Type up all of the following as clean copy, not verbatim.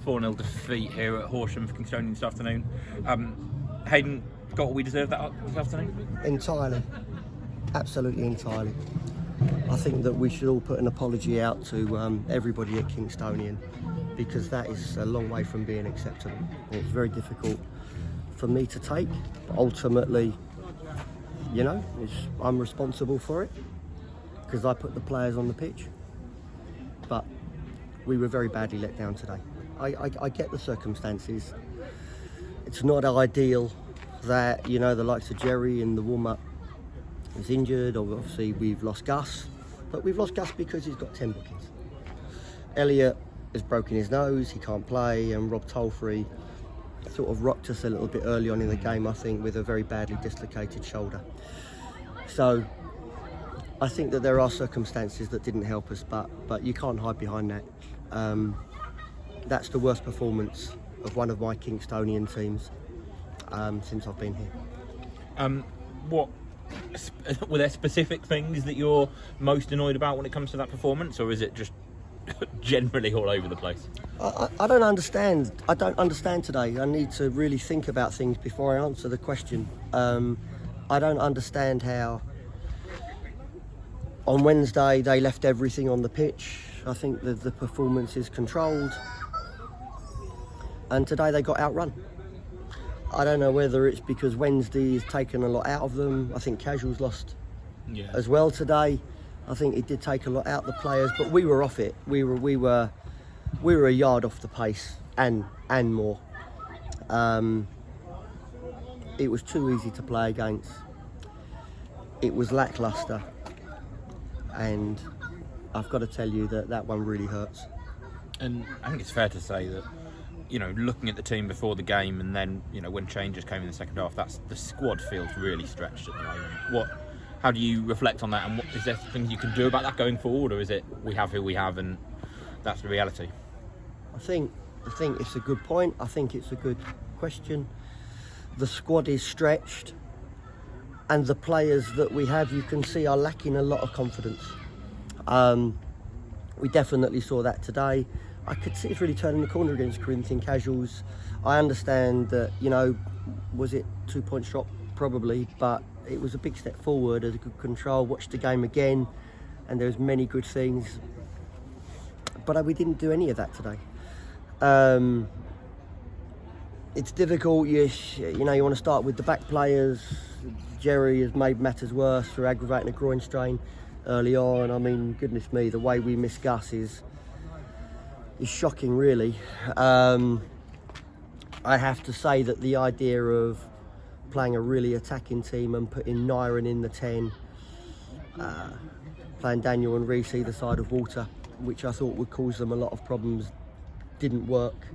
4-0 defeat here at Horsham for Kingstonian this afternoon. Hayden, got what we deserved that this afternoon? Entirely. Absolutely entirely. I think that we should all put an apology out to everybody at Kingstonian, because that is a long way from being acceptable. It's very difficult for me to take, but ultimately, you know, I'm responsible for it because I put the players on the pitch. But we were very badly let down today. I get the circumstances. It's not ideal that, you know, the likes of Jerry in the warm-up is injured, or obviously we've lost Gus, but we've lost Gus because he's got 10 bookings. Elliot has broken his nose, he can't play, and Rob Tolfrey sort of rocked us a little bit early on in the game, I think, with a very badly dislocated shoulder. So I think that there are circumstances that didn't help us, but you can't hide behind that. That's the worst performance of one of my Kingstonian teams since I've been here. Were there specific things that you're most annoyed about when it comes to that performance, or is it just generally all over the place? I don't understand. I don't understand today. I need to really think about things before I answer the question. I don't understand how on Wednesday they left everything on the pitch. I think that the performance is controlled, and today they got outrun. I don't know whether it's because Wednesday has taken a lot out of them. I think Casuals lost as well today. I think it did take a lot out of the players, but we were off it. We were a yard off the pace and more. It was too easy to play against. It was lacklustre, and I've got to tell you that one really hurts. And I think it's fair to say that, you know, looking at the team before the game, and then, you know, when changes came in the second half, the squad feels really stretched at the moment. How do you reflect on that, and is there things you can do about that going forward, or is it we have who we have and that's the reality? I think it's a good point. I think it's a good question. The squad is stretched, and the players that we have, you can see, are lacking a lot of confidence. We definitely saw that today. I could see it really turning the corner against Corinthian Casuals. I understand that, you know, was it 2 points drop? Probably, but it was a big step forward, as a good control. Watched the game again, and there's many good things, but we didn't do any of that today. It's difficult. You know, you want to start with the back players. Jerry has made matters worse through aggravating a groin strain early on. I mean, goodness me, the way we miss Gus is shocking, really. I have to say that the idea of playing a really attacking team and putting Nyron in the 10, playing Daniel and Reece either side of Walter, which I thought would cause them a lot of problems, didn't work.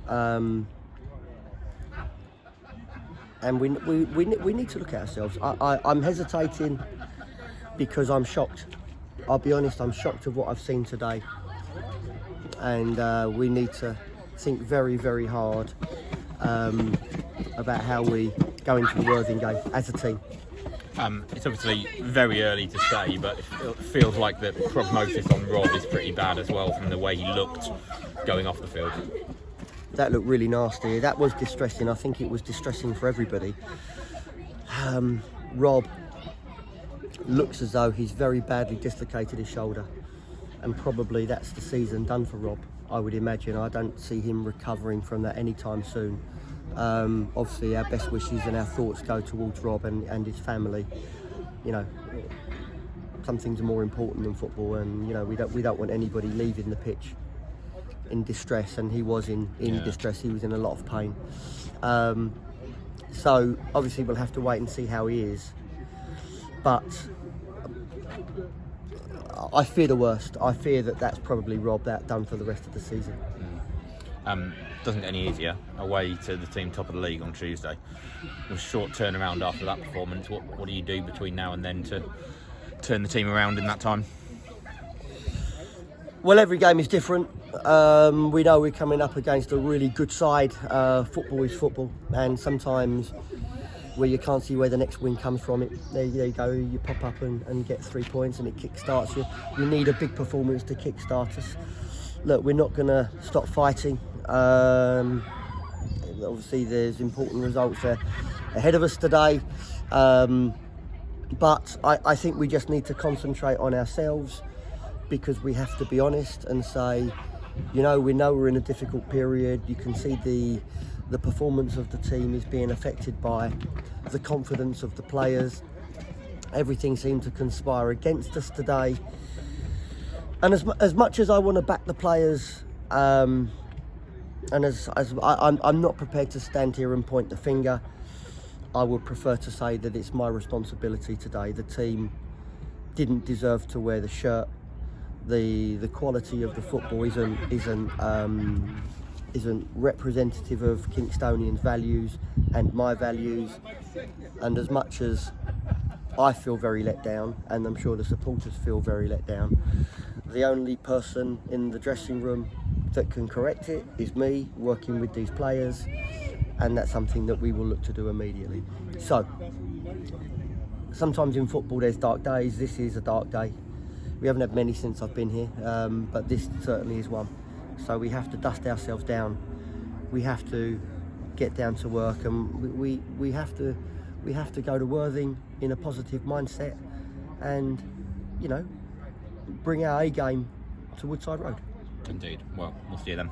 And we need to look at ourselves. I'm hesitating because I'm shocked. I'll be honest, I'm shocked of what I've seen today. And we need to think very, very hard about how we go into the Worthing game as a team. It's obviously very early to say, but it feels like the prognosis on Rob is pretty bad as well, from the way he looked going off the field. That looked really nasty. That was distressing. I think it was distressing for everybody. Rob looks as though he's very badly dislocated his shoulder, and probably that's the season done for Rob, I would imagine. I don't see him recovering from that anytime soon. Obviously our best wishes and our thoughts go towards Rob and his family. You know, some things are more important than football, and, you know, we don't want anybody leaving the pitch in distress, and he was in distress. He was in a lot of pain. So obviously we'll have to wait and see how he is, but I fear the worst. I fear that that's probably Rob that done for the rest of the season. Doesn't get any easier away to the team top of the league on Tuesday. It was a short turnaround after that performance. What do you do between now and then to turn the team around in that time? Well, every game is different. We know we're coming up against a really good side. Football is football, and sometimes where you can't see where the next win comes from, there you go, you pop up and get 3 points and it kick-starts you. You need a big performance to kick-start us. look, we're not going to stop fighting. Obviously, there's important results ahead of us today. But I think we just need to concentrate on ourselves, because we have to be honest and say, we know we're in a difficult period. You can see the performance of the team is being affected by the confidence of the players. Everything seemed to conspire against us today. And as much as I want to back the players, and as I'm not prepared to stand here and point the finger, I would prefer to say that it's my responsibility today. The team didn't deserve to wear the shirt. The quality of the football isn't representative of Kingstonian's values and my values. And as much as I feel very let down, and I'm sure the supporters feel very let down, the only person in the dressing room that can correct it is me, working with these players, and that's something that we will look to do immediately. So, sometimes in football there's dark days. This is a dark day. We haven't had many since I've been here, but this certainly is one. So we have to dust ourselves down. We have to get down to work, and we have to go to Worthing in a positive mindset, and bring our A game to Woodside Road. Indeed. Well, we'll see you then.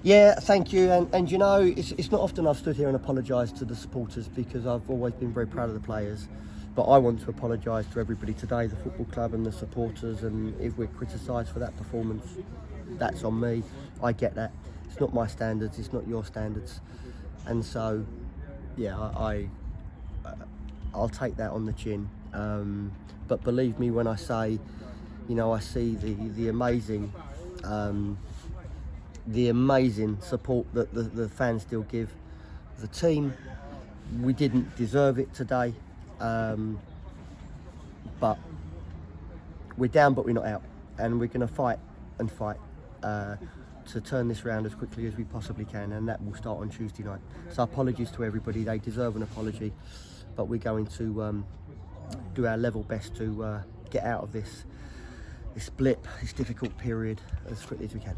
Yeah, thank you. And it's not often I've stood here and apologised to the supporters, because I've always been very proud of the players. But I want to apologise to everybody today, the football club and the supporters, and if we're criticised for that performance, that's on me. I get that. It's not my standards, it's not your standards. And so, yeah, I'll take that on the chin. But believe me when I say, I see the amazing support that the fans still give the team. We didn't deserve it today, but we're down, but we're not out, and we're going to fight to turn this round as quickly as we possibly can, and that will start on Tuesday night. So apologies to everybody, they deserve an apology, but we're going to do our level best to get out of this blip, this difficult period as quickly as we can.